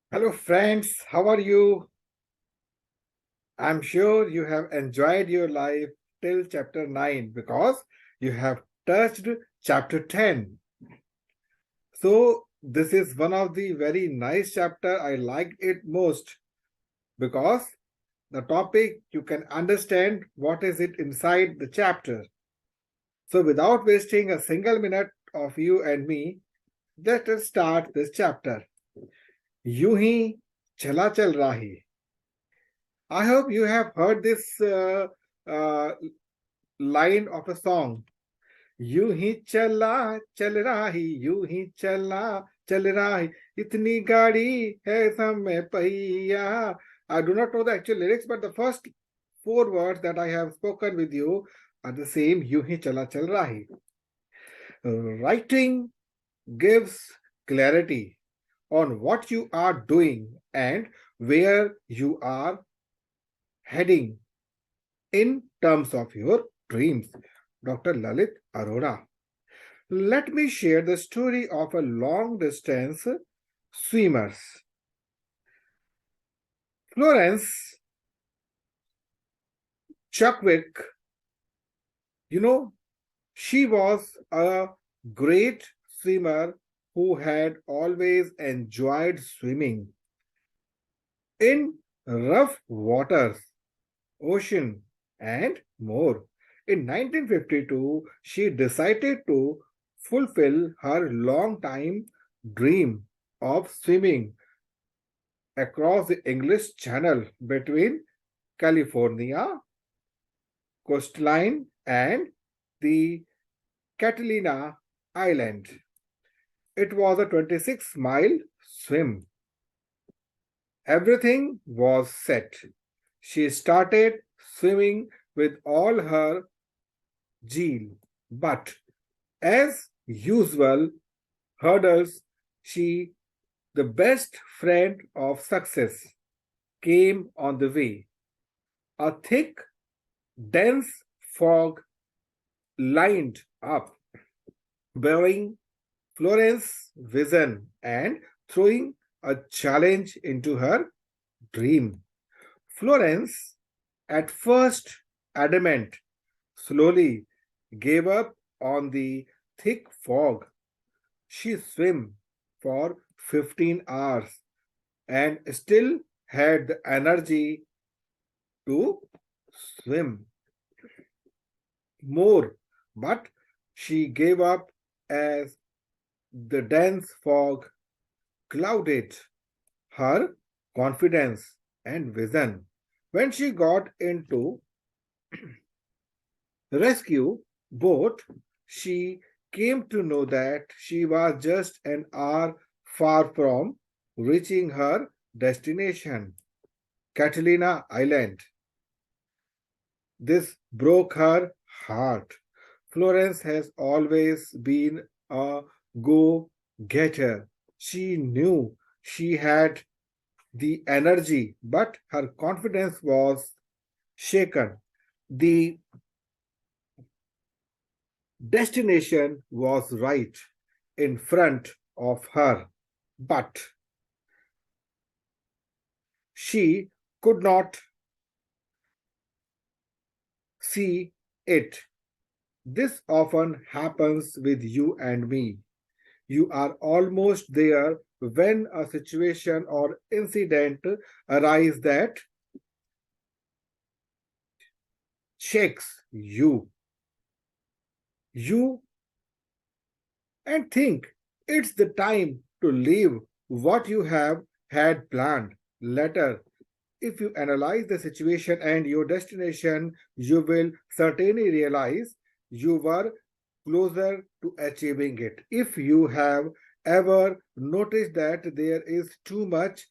Hello, friends. How are you? I'm sure you have enjoyed your life till chapter 9 because you have touched chapter 10. So, this is one of the very nice chapter. I liked it most because the topic you can understand what is it inside the chapter. So, without wasting a single minute of you and me, let us start this chapter. यूं ही चला चल राही. I hope you have heard this uh, line of a song. यूं ही चला चल राही, यूं ही चला चल राही, इतनी गाड़ी है समय पहिया. I do not know the actual lyrics, but the first four words that I have spoken with you are the same. यूं ही चला चल राही. Writing gives clarity on what you are doing and where you are heading in terms of your dreams. Dr. Lalit Arora. Let me share the story of a long distance swimmers. Florence Chuckwick, you know, she was a great swimmer who had always enjoyed swimming in rough waters, ocean, and more. In 1952, she decided to fulfill her long time dream of swimming across the English Channel between California coastline and the Catalina Island. It was a 26-mile swim. Everything was set. She started swimming with all her zeal, but as usual, hurdles, the best friend of success, came on the way. A thick, dense fog lined up, blurring Florence's vision and throwing a challenge into her dream. Florence, at first adamant, slowly gave up on the thick fog. She swam for 15 hours and still had the energy to swim more, but she gave up as the dense fog clouded her confidence and vision. When she got into rescue boat, she came to know that she was just an hour far from reaching her destination, Catalina Island. This broke her heart. Florence has always been a go getter. She knew she had the energy, but her confidence was shaken. The destination was right in front of her, but she could not see it. This often happens with you and me. You are almost there when a situation or incident arises that shakes you. You and think it's the time to leave what you have had planned. Later, if you analyze the situation and your destination, you will certainly realize you were closer to achieving it. If you have ever noticed that there is too much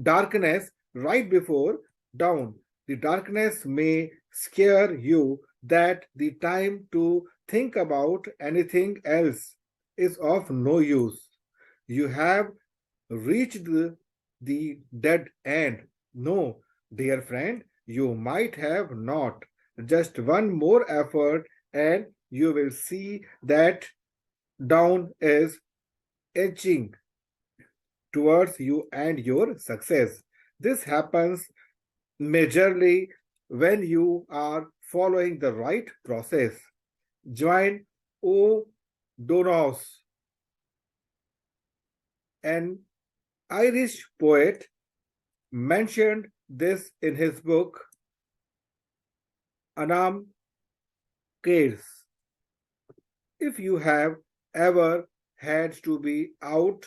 darkness right before dawn, the darkness may scare you that the time to think about anything else is of no use. You have reached the dead end. No, dear friend, you might have not. Just one more effort, and you will see that down is edging towards you and your success. This happens majorly when you are following the right process. Join O. Donos, an Irish poet, mentioned this in his book Anam Cares. If you have ever had to be out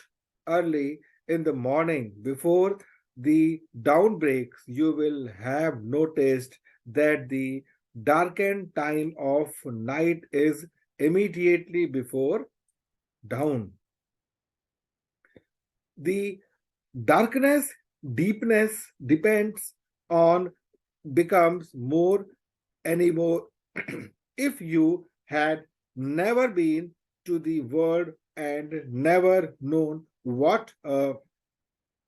early in the morning before the dawn breaks, you will have noticed that the darkened time of night is immediately before dawn. The darkness, deepness depends on becomes more anymore if you had never been to the world and never known what a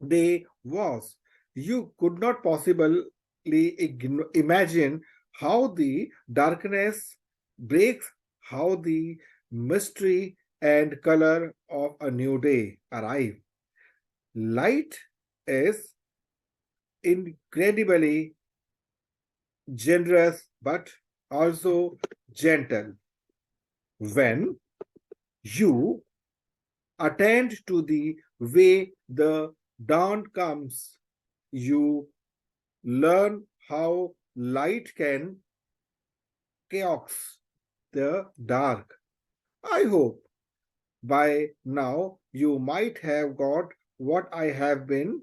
day was. You could not possibly imagine how the darkness breaks, how the mystery and color of a new day arrive. Light is incredibly generous but also gentle. When you attend to the way the dawn comes, you learn how light can chaos the dark. I hope by now you might have got what I have been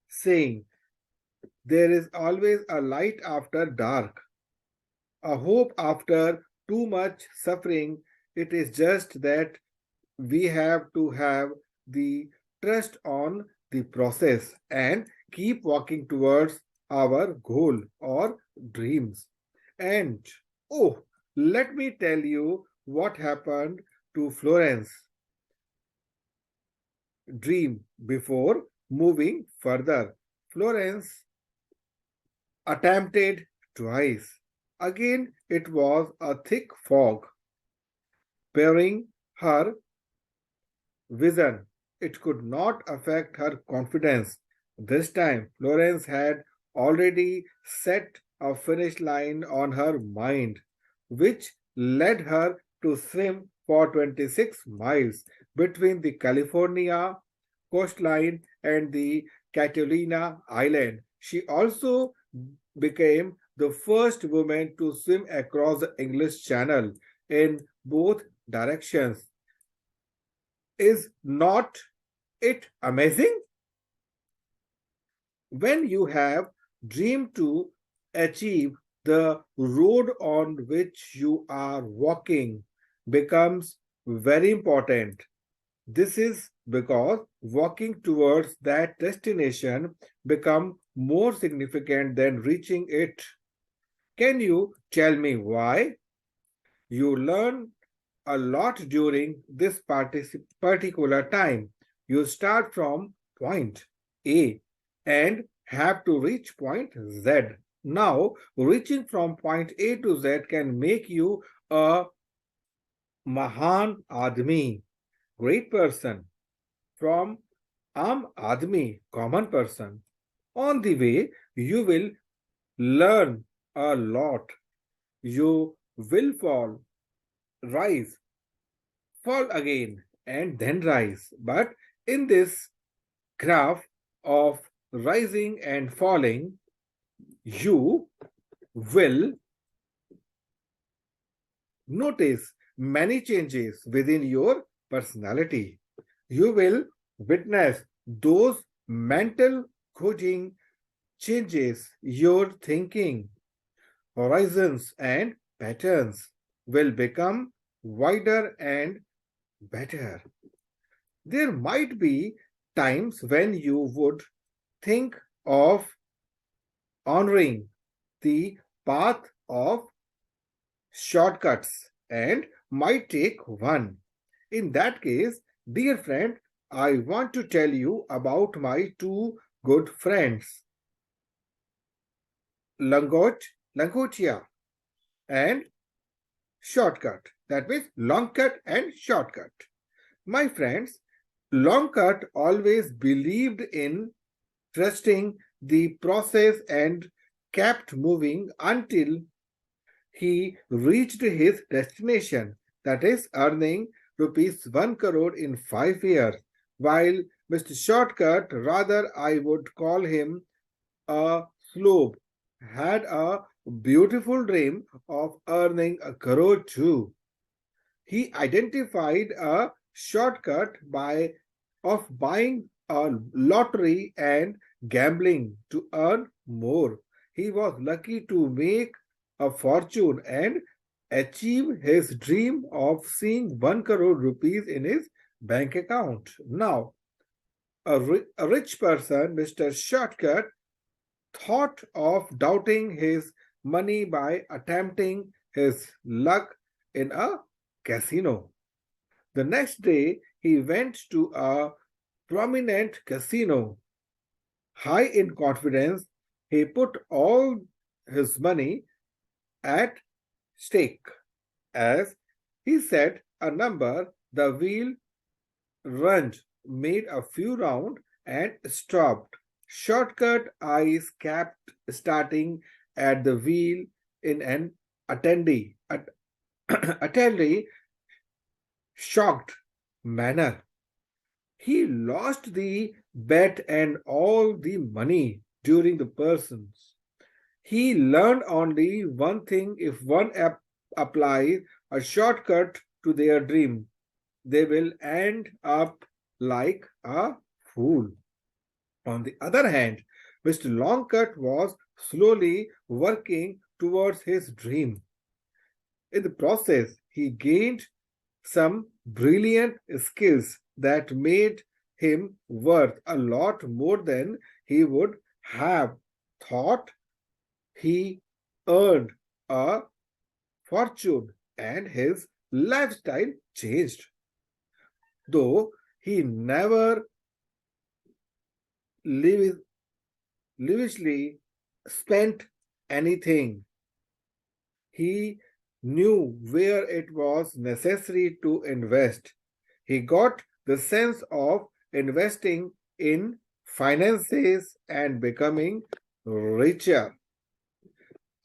saying. There is always a light after dark, a hope after too much suffering. It is just that we have to have the trust on the process and keep walking towards our goal or dreams. And oh, let me tell you what happened to Florence dream before moving further. Florence attempted twice. Again, it was a thick fog, bearing her vision. It could not affect her confidence. This time, Florence had already set a finish line on her mind, which led her to swim for 26 miles between the California coastline and the Catalina Island. She also became the first woman to swim across the English Channel in both directions. Is not it amazing? When you have dreamed to achieve, the road on which you are walking becomes very important. This is because walking towards that destination become more significant than reaching it. Can you tell me why? You learn a lot during this particular time. You start from point A and have to reach point Z. Now, reaching from point A to Z can make you a Mahan Admi, great person, from Am Admi, common person. On the way, you will learn a lot. You will fall, rise, fall again, and then rise. But in this graph of rising and falling, you will notice many changes within your personality. You will witness those mental coaching changes. Your thinking, horizons, and patterns will become wider and better. There might be times when you would think of honoring the path of shortcuts and might take one. In that case, dear friend, I want to tell you about my two good friends, Langotia, and Shortcut. That means long cut and shortcut. My friends, Longcut always believed in trusting the process and kept moving until he reached his destination, that is, earning rupees 1 crore in 5 years, while Mr. Shortcut, rather I would call him a slob, had a beautiful dream of earning a crore too. He identified a shortcut of buying a lottery and gambling to earn more. He was lucky to make a fortune and achieve his dream of seeing 1 crore rupees in his bank account. Now, a rich person, Mr. Shortcut, thought of doubting his money by attempting his luck in a casino. The next day, he went to a prominent casino. High in confidence, he put all his money at stake. As he set a number, the wheel runged, made a few rounds, and stopped. Shortcut eyes kept starting at the wheel in an utterly shocked manner. He lost the bet and all the money during the persons. He learned only one thing: if one applies a shortcut to their dream, they will end up like a fool. On the other hand, Mr. Longcut was slowly working towards his dream. In the process, he gained some brilliant skills that made him worth a lot more than he would have thought. He earned a fortune and his lifestyle changed. Though he never lavishly spent anything, he knew where it was necessary to invest. He got the sense of investing in finances and becoming richer.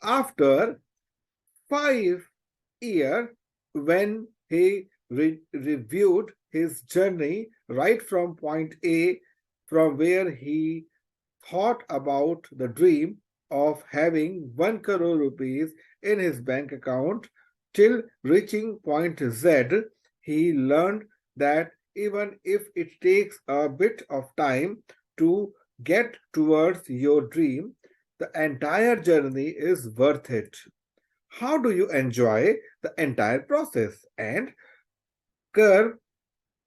After 5 years, when he reviewed his journey right from point A, from where he thought about the dream of having 1 crore rupees in his bank account till reaching point Z, he learned that even if it takes a bit of time to get towards your dream, the entire journey is worth it. How do you enjoy the entire process and curve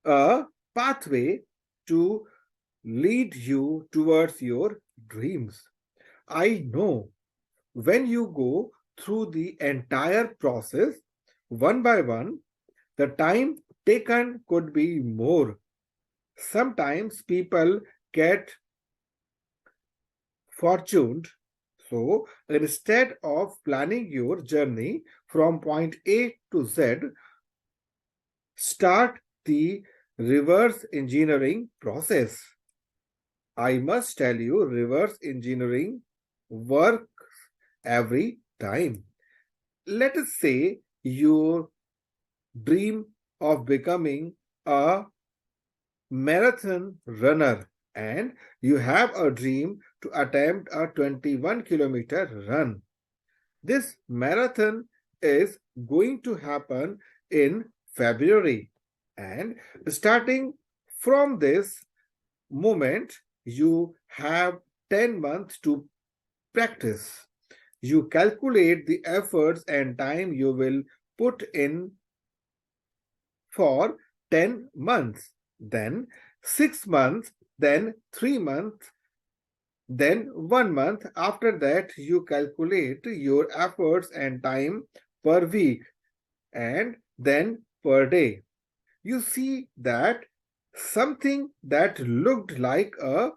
a pathway to lead you towards your dreams? I know when you go through the entire process one by one, the time taken could be more. Sometimes people get fortunate. So instead of planning your journey from point A to Z, start the reverse engineering process. I must tell you, reverse engineering works every time. Let us say you dream of becoming a marathon runner and you have a dream to attempt a 21-kilometer run. This marathon is going to happen in February, and starting from this moment, you have 10 months to practice. You calculate the efforts and time you will put in for 10 months, then 6 months, then 3 months, then 1 month. After that, you calculate your efforts and time per week and then per day. You see that something that looked like a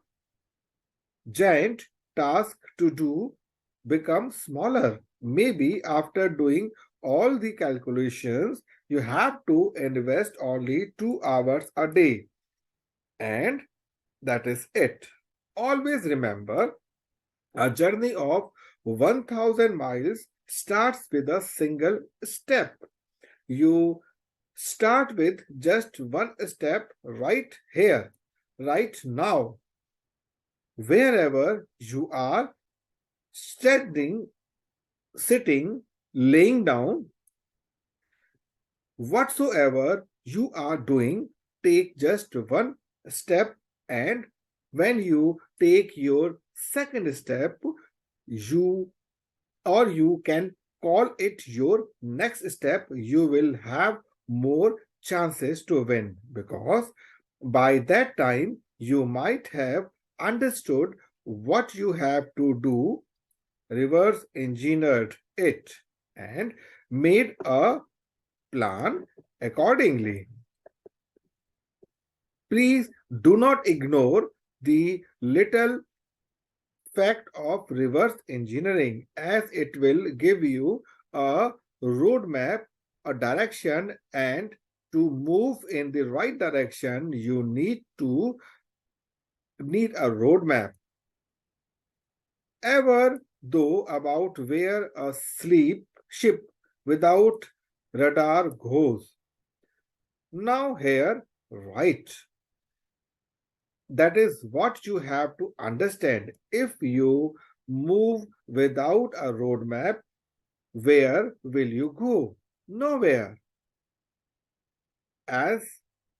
giant task to do becomes smaller. Maybe after doing all the calculations, you have to invest only 2 hours a day. And that is it. Always remember, a journey of 1000 miles starts with a single step. You start with just one step right here, right now. Wherever you are, standing, sitting, laying down, whatsoever you are doing, take just one step, and when you take your second step, you or you can call it your next step, you will have more chances to win, because by that time you might have understood what you have to do, reverse engineered it, and made a plan accordingly. Please do not ignore the little fact of reverse engineering, as it will give you a roadmap, a direction, and to move in the right direction, you need a roadmap. Ever though about where a sleep ship without radar goes? Now here, right. That is what you have to understand. If you move without a roadmap, where will you go? Nowhere. As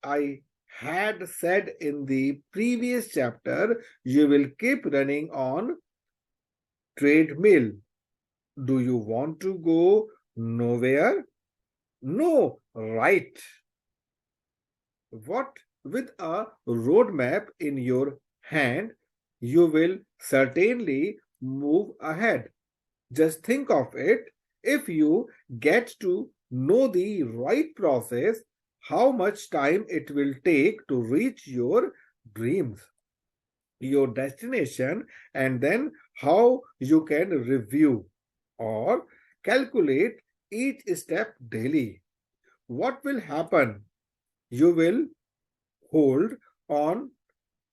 I had said in the previous chapter, you will keep running on treadmill. Do you want to go nowhere? No, right. What with a roadmap in your hand, you will certainly move ahead. Just think of it. If you get to know the right process, how much time it will take to reach your dreams, your destination, and then how you can review or calculate each step daily. What will happen? You will hold on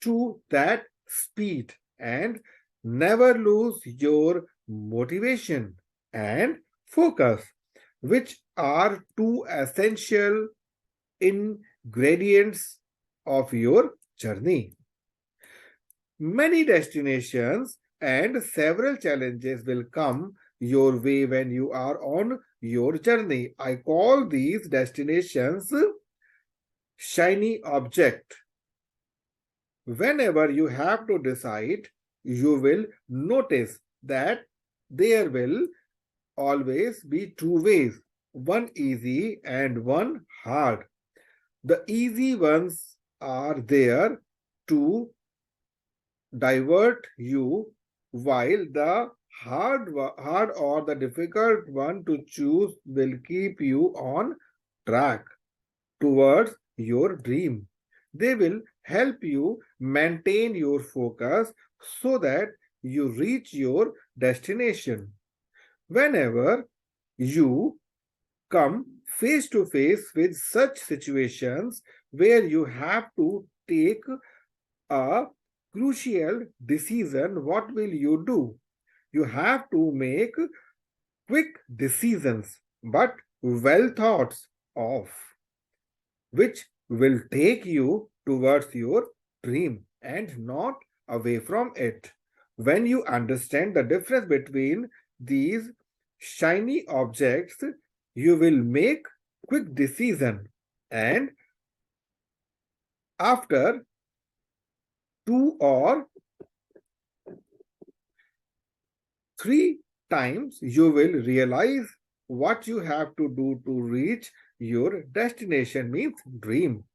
to that speed and never lose your motivation and focus, which are two essential ingredients of your journey. Many destinations and several challenges will come your way when you are on your journey. I call these destinations shiny object. Whenever you have to decide, you will notice that there will always be two ways, one easy and one hard. The easy ones are there to divert you, while the hard or the difficult one to choose will keep you on track towards your dream. They will help you maintain your focus so that you reach your destination. Whenever you come face to face with such situations where you have to take a crucial decision, what will you do? You have to make quick decisions, but well thought of, which will take you towards your dream and not away from it. When you understand the difference between these shiny objects, you will make quick decision, and after 2 or 3 times you will realize what you have to do to reach your destination, means dream,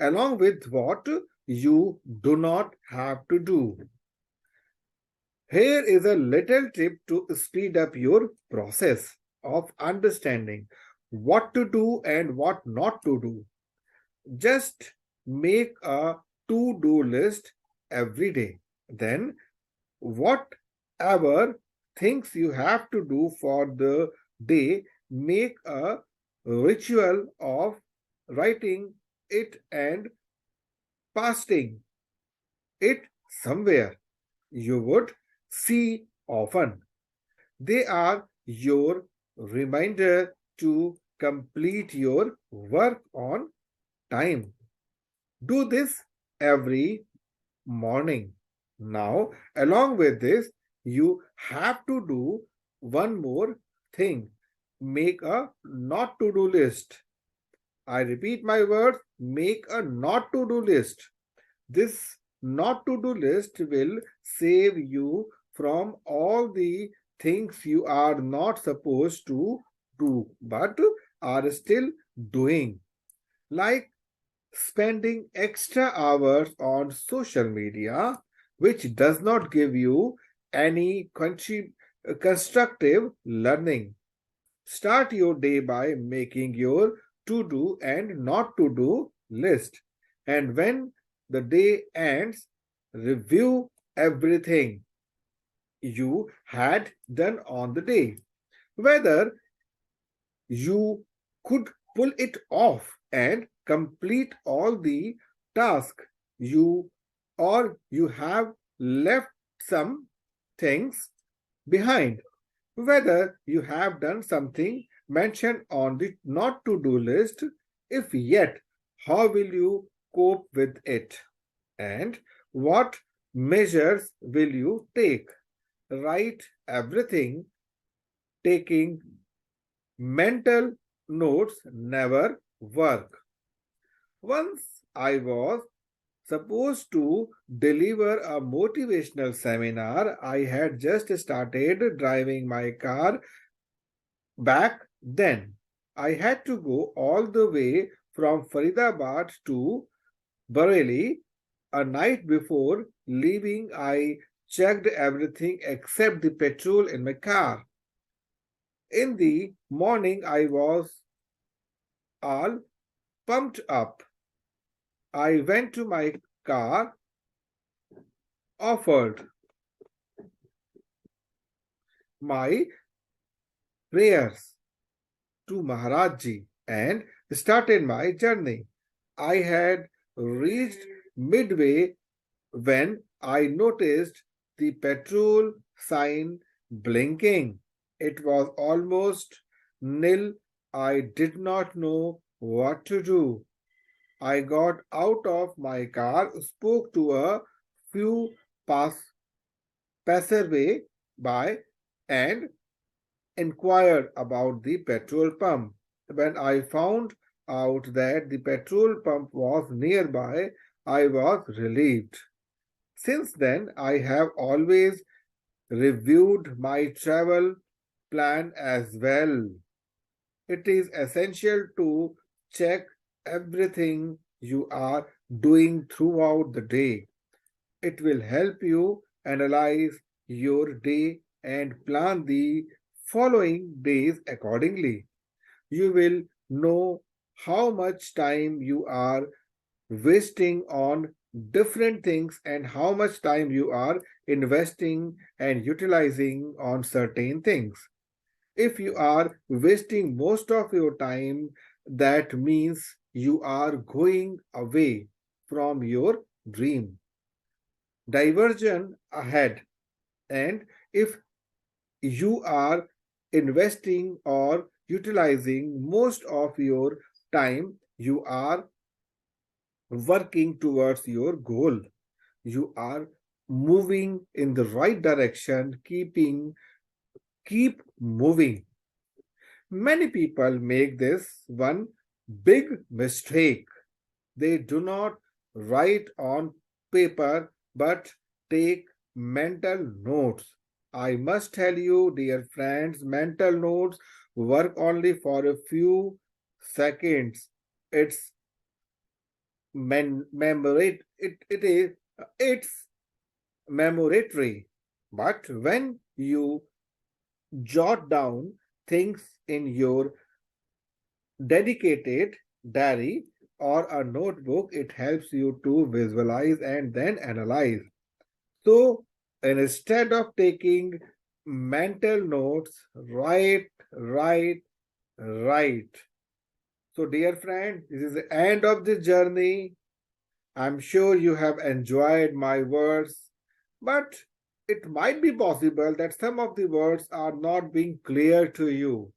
along with what you do not have to do. Here is a little tip to speed up your process of understanding what to do and what not to do. Just make a to-do list every day. Then whatever things you have to do for the day, make a ritual of writing it and pasting it somewhere you would see often. They are your reminder to complete your work on time. Do this every morning. Now, along with this, you have to do one more thing. Make a not to do list. I repeat my words, make a not to do list. This not to do list will save you from all the things you are not supposed to do but are still doing, like spending extra hours on social media, which does not give you any constructive learning. Start your day by making your to do and not to do list. And when the day ends, review everything you had done on the day. Whether you could pull it off and complete all the tasks you or you have left some things behind, whether you have done something mentioned on the not to do list. If yet, how will you cope with it, and what measures will you take? Write everything. Taking mental notes never work. Once I was supposed to deliver a motivational seminar. I had just started driving my car back then. I had to go all the way from Faridabad to Bareilly. A night before leaving, I checked everything except the petrol in my car. In the morning, I was all pumped up. I went to my car, offered my prayers to Maharajji and started my journey. I had reached midway when I noticed the petrol sign blinking. It was almost nil. I did not know what to do. I got out of my car, spoke to a few passerby by, and inquired about the petrol pump. When I found out that the petrol pump was nearby, I was relieved. Since then, I have always reviewed my travel plan as well. It is essential to check everything you are doing throughout the day. It will help you analyze your day and plan the following days accordingly. You will know how much time you are wasting on different things and how much time you are investing and utilizing on certain things. If you are wasting most of your time, that means you are going away from your dream. Diversion ahead. And if you are investing or utilizing most of your time, you are working towards your goal. You are moving in the right direction, keep moving. Many people make this one big mistake. They do not write on paper but take mental notes. I must tell you, dear friends, mental notes work only for a few seconds. It's it's memoratory. But when you jot down things in your dedicated diary or a notebook, it helps you to visualize and then analyze. So instead of taking mental notes, write. So, dear friend, this is the end of this journey. I'm sure you have enjoyed my words, but it might be possible that some of the words are not being clear to you.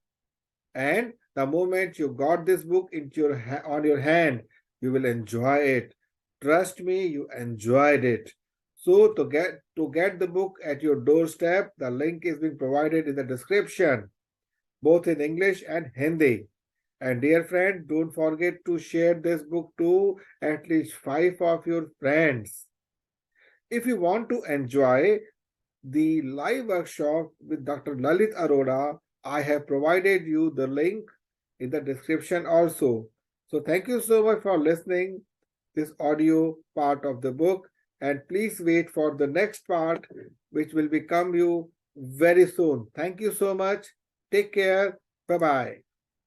And the moment you got this book into on your hand, you will enjoy it. Trust me, you enjoyed it. So to get the book at your doorstep, the link is being provided in the description, both in English and Hindi. And dear friend, don't forget to share this book to at least 5 of your friends. If you want to enjoy the live workshop with Dr. Lalit Arora, I have provided you the link in the description also. So thank you so much for listening this audio part of the book, and please wait for the next part which will become you very soon. Thank you so much. Take care. Bye bye.